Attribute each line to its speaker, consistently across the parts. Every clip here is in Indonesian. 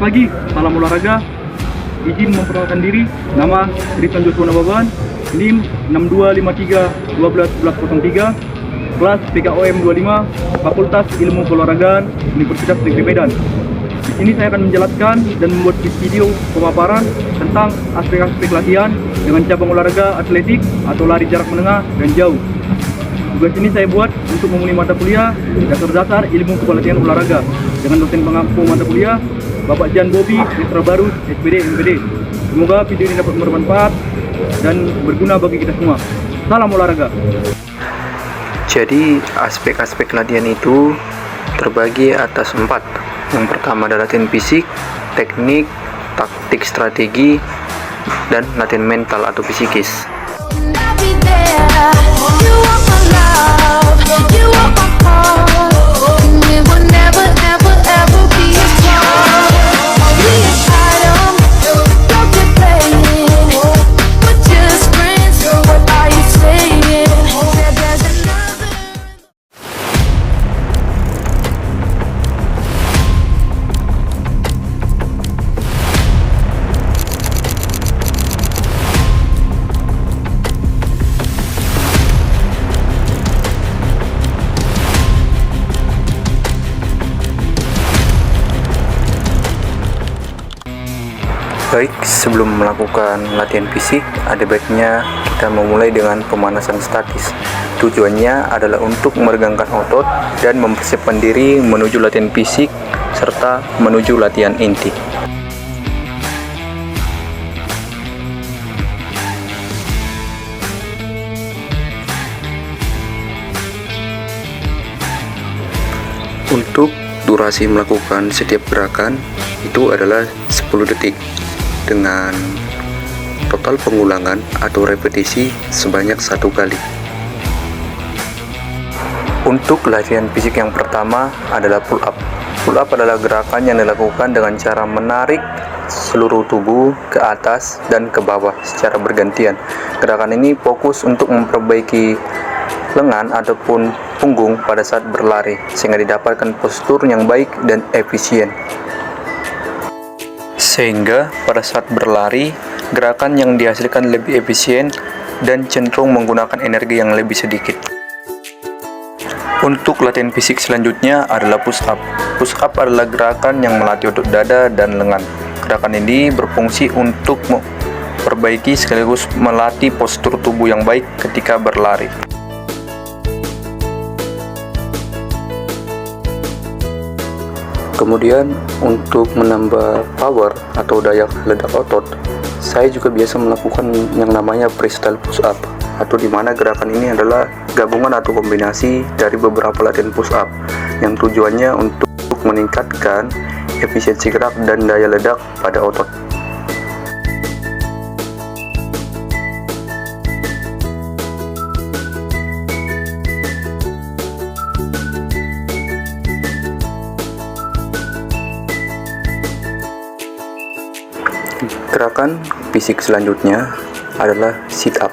Speaker 1: pagi, salam olahraga. Izin memperkenalkan diri, nama Tristan Joshua Nababan, NIM 6253121103, kelas PKOM 25, Fakultas Ilmu Keolahragaan, Universitas Negeri Medan. Di sini saya akan menjelaskan dan membuat video pemaparan tentang aspek-aspek latihan dengan cabang olahraga atletik atau lari jarak menengah dan jauh. Tugas ini saya buat untuk memenuhi mata kuliah dasar-dasar ilmu kepelatihan olahraga dengan dosen pengampu mata kuliah Bapak Jan Bobi, Mitra Baru, SPD, MPD. Semoga video ini dapat bermanfaat dan berguna bagi kita semua. Salam olahraga.
Speaker 2: Jadi aspek-aspek latihan itu terbagi atas 4. Yang pertama adalah latihan fisik, teknik, taktik, strategi, dan latihan mental atau psikis. Baik, sebelum melakukan latihan fisik, ada baiknya kita memulai dengan pemanasan statis. Tujuannya adalah untuk meregangkan otot dan mempersiapkan diri menuju latihan fisik serta menuju latihan inti. Untuk durasi melakukan setiap gerakan itu adalah 10 detik dengan total pengulangan atau repetisi sebanyak 1 kali. Untuk latihan fisik yang pertama adalah pull up. Pull up adalah gerakan yang dilakukan dengan cara menarik seluruh tubuh ke atas dan ke bawah secara bergantian. Gerakan ini fokus untuk memperbaiki lengan ataupun punggung pada saat berlari sehingga didapatkan postur yang baik dan efisien. Sehingga pada saat berlari, gerakan yang dihasilkan lebih efisien dan cenderung menggunakan energi yang lebih sedikit. Untuk latihan fisik selanjutnya adalah push up. Push up adalah gerakan yang melatih otot dada dan lengan. Gerakan ini berfungsi untuk memperbaiki sekaligus melatih postur tubuh yang baik ketika berlari. Kemudian untuk menambah power atau daya ledak otot, saya juga biasa melakukan yang namanya freestyle push up, atau di mana gerakan ini adalah gabungan atau kombinasi dari beberapa latihan push up yang tujuannya untuk meningkatkan efisiensi gerak dan daya ledak pada otot. Gerakan fisik selanjutnya adalah sit up.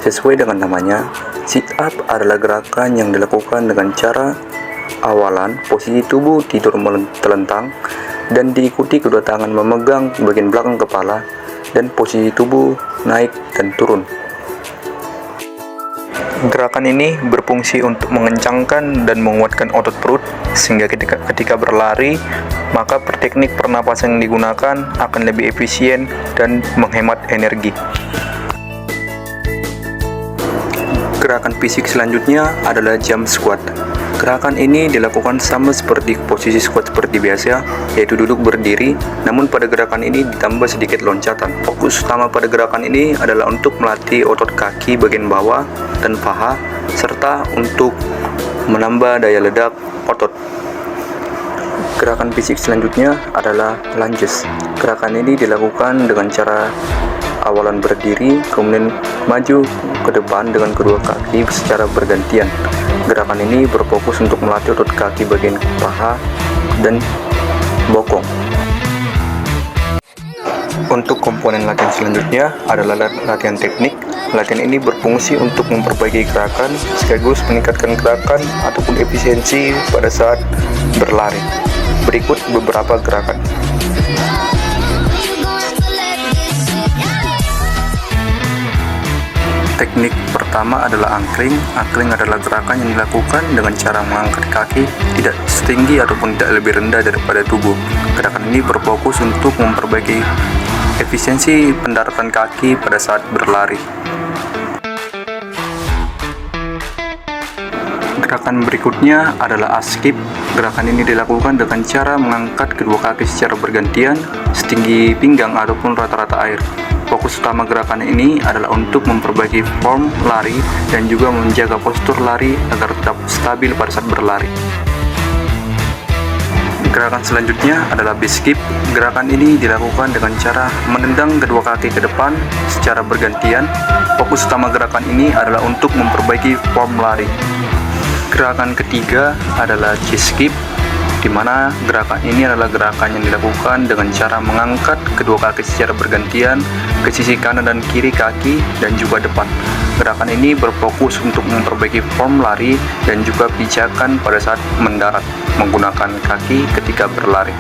Speaker 2: Sesuai dengan namanya, sit up adalah gerakan yang dilakukan dengan cara awalan posisi tubuh tidur telentang dan diikuti kedua tangan memegang bagian belakang kepala dan posisi tubuh naik dan turun. Gerakan ini berfungsi untuk mengencangkan dan menguatkan otot perut sehingga ketika berlari, maka teknik pernapasan yang digunakan akan lebih efisien dan menghemat energi. Gerakan fisik selanjutnya adalah jump squat. Gerakan ini dilakukan sama seperti posisi squat seperti biasa, yaitu duduk berdiri, namun pada gerakan ini ditambah sedikit loncatan. Fokus utama pada gerakan ini adalah untuk melatih otot kaki bagian bawah dan paha, serta untuk menambah daya ledak otot. Gerakan fisik selanjutnya adalah lunges. Gerakan ini dilakukan dengan cara awalan berdiri, kemudian maju ke depan dengan kedua kaki secara bergantian. Gerakan ini berfokus untuk melatih otot kaki bagian paha dan bokong. Untuk komponen latihan selanjutnya adalah latihan teknik. Latihan ini berfungsi untuk memperbaiki gerakan sekaligus meningkatkan gerakan ataupun efisiensi pada saat berlari. Berikut beberapa gerakan. Teknik pertama adalah angkring. Angkring adalah gerakan yang dilakukan dengan cara mengangkat kaki tidak setinggi ataupun tidak lebih rendah daripada tubuh. Gerakan ini berfokus untuk memperbaiki efisiensi pendaratan kaki pada saat berlari. Gerakan berikutnya adalah askip. Gerakan ini dilakukan dengan cara mengangkat kedua kaki secara bergantian setinggi pinggang ataupun rata-rata air. Fokus utama gerakan ini adalah untuk memperbaiki form lari dan juga menjaga postur lari agar tetap stabil pada saat berlari. Gerakan selanjutnya adalah biskip. Gerakan ini dilakukan dengan cara menendang kedua kaki ke depan secara bergantian. Fokus utama gerakan ini adalah untuk memperbaiki form lari. Gerakan ketiga adalah G-skip, di mana gerakan ini adalah gerakan yang dilakukan dengan cara mengangkat kedua kaki secara bergantian ke sisi kanan dan kiri kaki dan juga depan. Gerakan ini berfokus untuk memperbaiki form lari dan juga pijakan pada saat mendarat menggunakan kaki ketika berlari.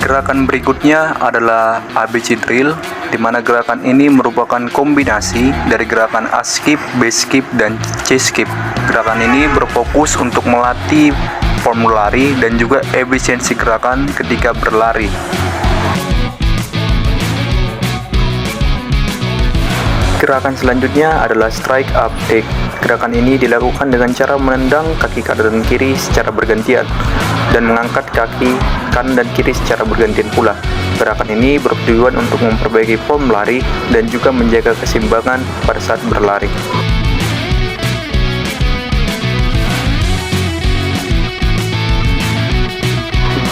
Speaker 2: Gerakan berikutnya adalah ABC drill, di mana gerakan ini merupakan kombinasi dari gerakan askip, B-skip, dan C-skip. Gerakan ini berfokus untuk melatih form lari dan juga efisiensi gerakan ketika berlari. Gerakan selanjutnya adalah strike up take. Gerakan ini dilakukan dengan cara menendang kaki kanan dan kiri secara bergantian dan mengangkat kaki kanan dan kiri secara bergantian pula. Gerakan ini bertujuan untuk memperbaiki form lari dan juga menjaga keseimbangan pada saat berlari.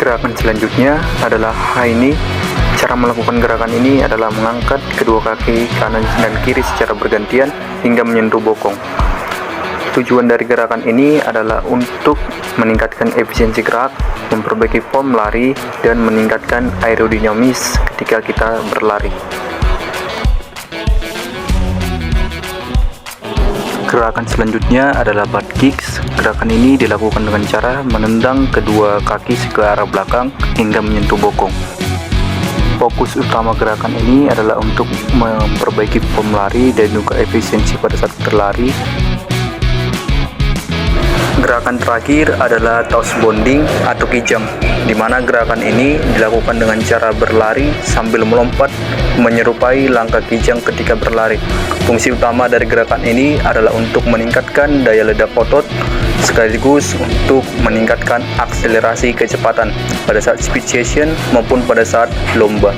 Speaker 2: Gerakan selanjutnya adalah high knee. Cara melakukan gerakan ini adalah mengangkat kedua kaki kanan dan kiri secara bergantian hingga menyentuh bokong. Tujuan dari gerakan ini adalah untuk meningkatkan efisiensi gerak, memperbaiki form lari, dan meningkatkan aerodinamis ketika kita berlari. Gerakan selanjutnya adalah butt kicks. Gerakan ini dilakukan dengan cara menendang kedua kaki ke arah belakang hingga menyentuh bokong. Fokus utama gerakan ini adalah untuk memperbaiki form lari dan juga efisiensi pada saat berlari. Gerakan terakhir adalah toss bonding atau kijang, di mana gerakan ini dilakukan dengan cara berlari sambil melompat menyerupai langkah kijang ketika berlari. Fungsi utama dari gerakan ini adalah untuk meningkatkan daya ledak otot sekaligus untuk meningkatkan akselerasi kecepatan pada saat speed session maupun pada saat lomba.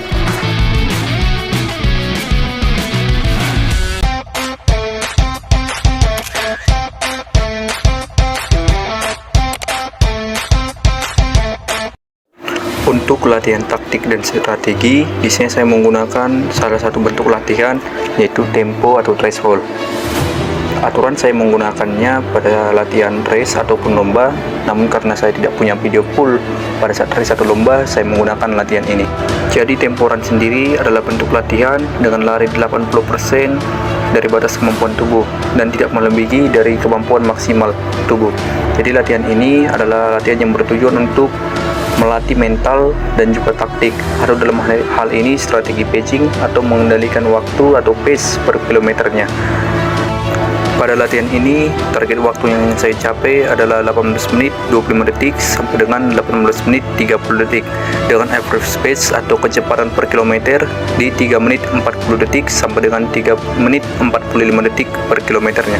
Speaker 2: Untuk latihan taktik dan strategi, di sini saya menggunakan salah satu bentuk latihan yaitu tempo atau threshold. Aturan saya menggunakannya pada latihan race ataupun lomba, namun karena saya tidak punya video full pada saat race atau lomba, saya menggunakan latihan ini. Jadi tempo run sendiri adalah bentuk latihan dengan lari 80% dari batas kemampuan tubuh dan tidak melebihi dari kemampuan maksimal tubuh. Jadi latihan ini adalah latihan yang bertujuan untuk melatih mental dan juga taktik, atau dalam hal ini strategi pacing atau mengendalikan waktu atau pace per kilometernya. Pada latihan ini, target waktu yang ingin saya capai adalah 18 menit 25 detik sampai dengan 18 menit 30 detik dengan average pace atau kecepatan per kilometer di 3 menit 40 detik sampai dengan 3 menit 45 detik per kilometernya.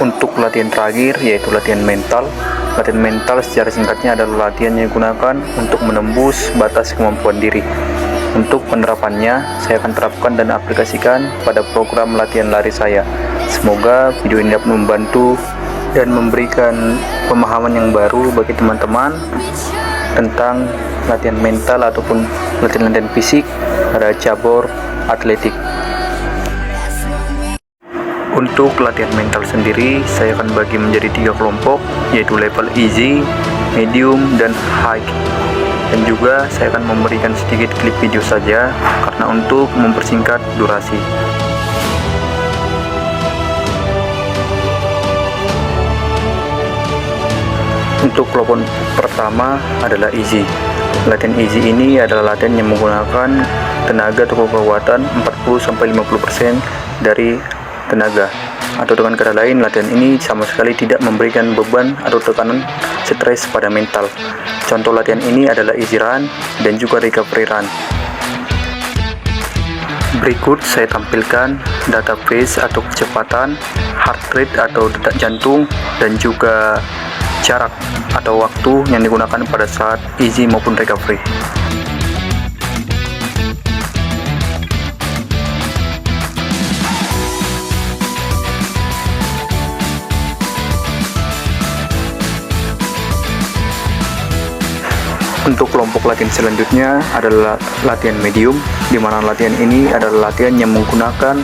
Speaker 2: Untuk latihan terakhir yaitu latihan mental. Latihan mental secara singkatnya adalah latihan yang digunakan untuk menembus batas kemampuan diri. Untuk penerapannya, saya akan terapkan dan aplikasikan pada program latihan lari saya. Semoga video ini dapat membantu dan memberikan pemahaman yang baru bagi teman-teman tentang latihan mental ataupun latihan-latihan fisik pada cabur atletik. Untuk latihan mental sendiri, saya akan bagi menjadi 3 kelompok, yaitu level easy, medium, dan high. Dan juga saya akan memberikan sedikit klip video saja karena untuk mempersingkat durasi. Untuk kelompok pertama adalah easy. Latihan easy ini adalah latihan yang menggunakan tenaga atau kekuatan 40-50% dari tenaga. Atau dengan kata lain, latihan ini sama sekali tidak memberikan beban atau tekanan stres pada mental. Contoh latihan ini adalah easy run dan juga recovery run. Berikut saya tampilkan data pace atau kecepatan, heart rate atau detak jantung, dan juga jarak atau waktu yang digunakan pada saat easy maupun recovery. Untuk kelompok latihan selanjutnya adalah latihan medium, di mana latihan ini adalah latihan yang menggunakan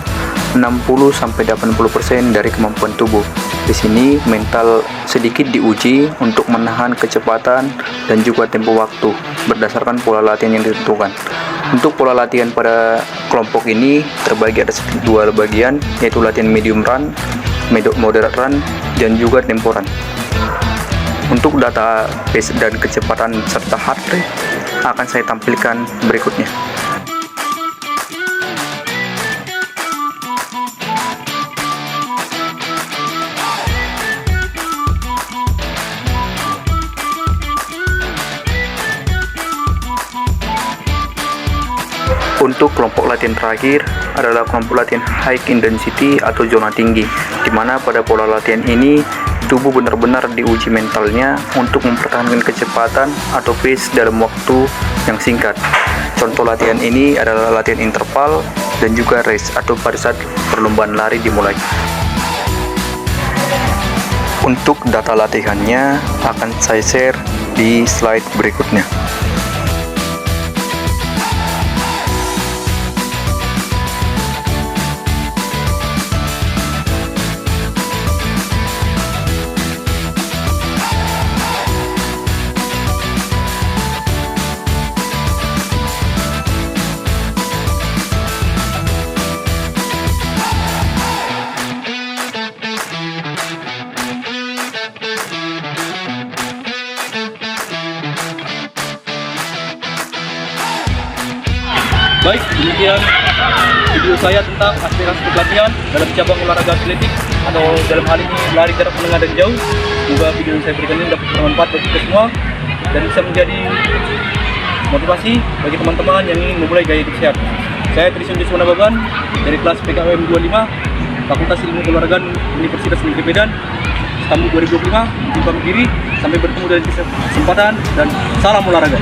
Speaker 2: 60-80% dari kemampuan tubuh. Di sini mental sedikit diuji untuk menahan kecepatan dan juga tempo waktu berdasarkan pola latihan yang ditentukan. Untuk pola latihan pada kelompok ini terbagi ada 2 bagian, yaitu latihan medium run, moderate run, dan juga tempo run. Untuk data pace dan kecepatan serta heart rate akan saya tampilkan berikutnya. Untuk kelompok latihan terakhir adalah kelompok latihan high intensity atau zona tinggi, di mana pada pola latihan ini tubuh benar-benar diuji mentalnya untuk mempertahankan kecepatan atau pace dalam waktu yang singkat. Contoh latihan ini adalah latihan interval dan juga race atau pada saat perlombaan lari dimulai. Untuk data latihannya akan saya share di slide berikutnya.
Speaker 1: Baik, demikian video saya tentang aspek-aspek latihan dalam cabang olahraga atletik atau dalam hal ini lari jarak menengah dan jauh. Semoga video yang saya berikan ini dapat bermanfaat bagi kita semua dan bisa menjadi motivasi bagi teman-teman yang ingin memulai gaya hidup sehat. Saya Trisyon Joshua Nababan dari kelas PKOM 25 Fakultas Ilmu Keolahragaan Universitas Negeri Medan tahun 2025. Sampai bertemu dalam kesempatan dan salam olahraga.